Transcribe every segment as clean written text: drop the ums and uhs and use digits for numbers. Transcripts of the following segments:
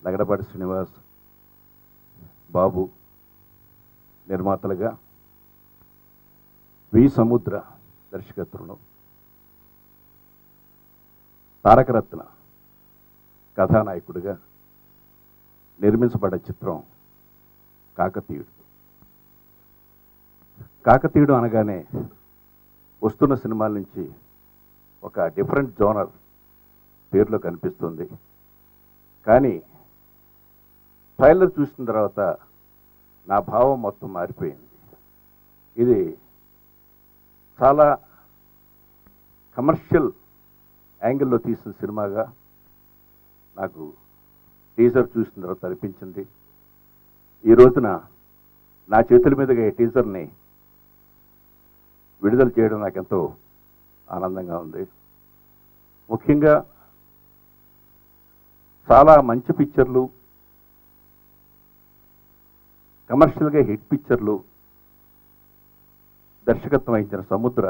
లగడపాటి శ్రీనివాస్, బాబు నిర్మాతలుగా, వి సముద్ర దర్శకత్వంలో, తారకరత్న కథానాయకుడిగా నిర్మించబడ్డ చిత్రం కాకతీయుడు. కాకతీయుడు అనగానే వస్తున్న సినిమాల నుంచి ఒక డిఫరెంట్ జోనర్ పేరులో కనిపిస్తుంది. కానీ ట్రైలర్ చూసిన తర్వాత నా భావం మొత్తం మారిపోయింది. ఇది చాలా కమర్షియల్ యాంగిల్లో తీసిన సినిమాగా నాకు టీజర్ చూసిన తర్వాత అనిపించింది. ఈ రోజున నా చేతుల మీదుగా ఈ టీజర్ని విడుదల చేయడం నాకెంతో ఆనందంగా ఉంది. ముఖ్యంగా చాలా మంచి పిక్చర్లు, కమర్షియల్గా హిట్ పిక్చర్లు దర్శకత్వం వహించిన సముద్ర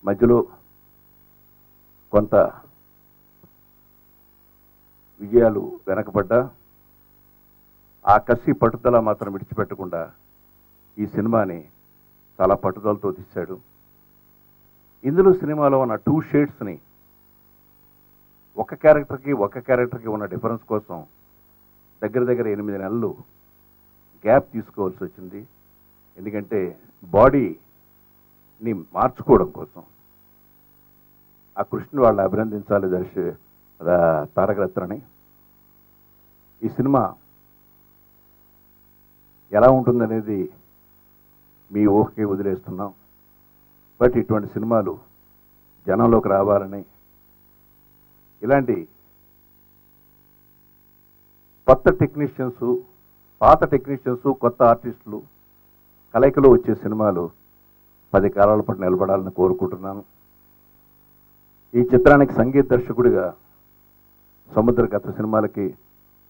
మధ్యలో కొంత విజయాలు వెనకబడ్డా ఆ కసి పట్టుదల మాత్రం విడిచిపెట్టకుండా ఈ సినిమాని చాలా పట్టుదలతో తీశాడు. ఇందులో సినిమాలో ఉన్న 2 షేడ్స్ని ఒక క్యారెక్టర్కి ఉన్న డిఫరెన్స్ కోసం దగ్గర 8 నెలలు గ్యాప్ తీసుకోవాల్సి వచ్చింది. ఎందుకంటే బాడీని మార్చుకోవడం కోసం. ఆ కృష్ణుని వాళ్ళని అభినందించాలి తారకరత్నని. ఈ సినిమా ఎలా ఉంటుందనేది మీ ఊహకి వదిలేస్తున్నాం. బట్ ఇటువంటి సినిమాలు జనంలోకి రావాలని, ఇలాంటి కొత్త టెక్నీషియన్స్, పాత టెక్నీషియన్స్, కొత్త ఆర్టిస్టులు కలయికలో వచ్చే సినిమాలు 10 కాలాల పాటు నిలబడాలని కోరుకుంటున్నాను. ఈ చిత్రానికి సంగీత దర్శకుడిగా సముద్ర గత సినిమాలకి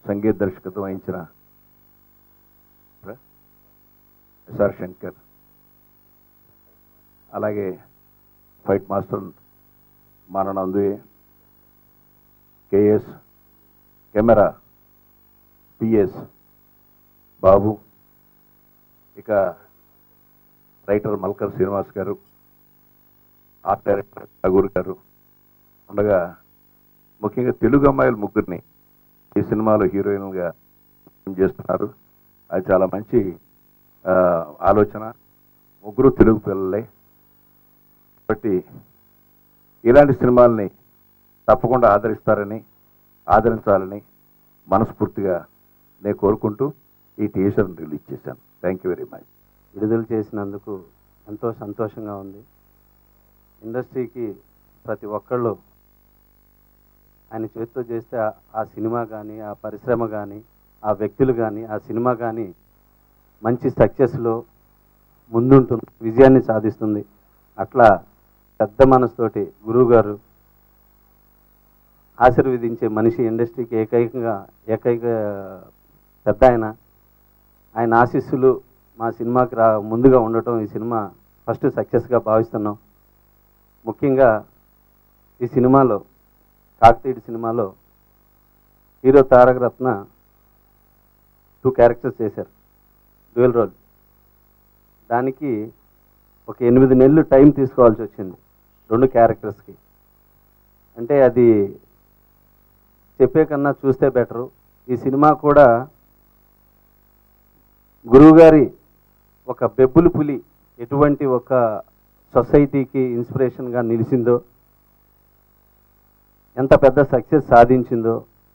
సంగీత దర్శకత్వం వహించిన ఎస్ఆర్ శంకర్, అలాగే ఫైట్ మాస్టర్ మాననందుయే, కేఎస్, కెమెరా పిఎస్ బాబు, ఇక రైటర్ మల్కర్ శ్రీనివాస్ గారు, ఆర్ట్ డైరెక్టర్ అగూర్ గారు ఉండగా, ముఖ్యంగా తెలుగు అమ్మాయిలు 3 ఈ సినిమాలో హీరోయిన్గా చేస్తున్నారు. అది చాలా మంచి ఆలోచన. 3 తెలుగు పిల్లలే. కాబట్టి ఇలాంటి సినిమాల్ని తప్పకుండా ఆదరించాలని మనస్ఫూర్తిగా నేను కోరుకుంటూ ఈ టీజర్ని రిలీజ్ చేశాను. Thank you very much. విడుదల చేసినందుకు ఎంతో సంతోషంగా ఉంది. ఇండస్ట్రీకి ప్రతి ఒక్కళ్ళు ఆయన చేతితో చేస్తే ఆ సినిమా కానీ, ఆ పరిశ్రమ కానీ, ఆ వ్యక్తులు కానీ, ఆ సినిమా కానీ మంచి సక్సెస్లో ముందుంటుంది, విజయాన్ని సాధిస్తుంది. అట్లా పెద్ద మనసుతోటి గురువు గారు ఆశీర్వదించే మనిషి ఇండస్ట్రీకి ఏకైక పెద్ద ఆయన ఆశీస్సులు మా సినిమాకి ముందుగా ఉండటం ఈ సినిమా ఫస్ట్ సక్సెస్గా భావిస్తున్నాం. ముఖ్యంగా ఈ సినిమాలో, కాకతీయుడు సినిమాలో హీరో తారకరత్న 2 క్యారెక్టర్స్ చేశారు, డ్యూయల్ రోల్. దానికి ఒక 8 నెలలు టైం తీసుకోవాల్సి వచ్చింది 2 క్యారెక్టర్స్కి. అంటే అది చెప్పే కన్నా చూస్తే బెటరు. ఈ సినిమా కూడా గురువుగారి ఒక బెబ్బులు పులి ఎటువంటి ఒక సొసైటీకి ఇన్స్పిరేషన్గా నిలిచిందో, ఎంత పెద్ద సక్సెస్ సాధించిందో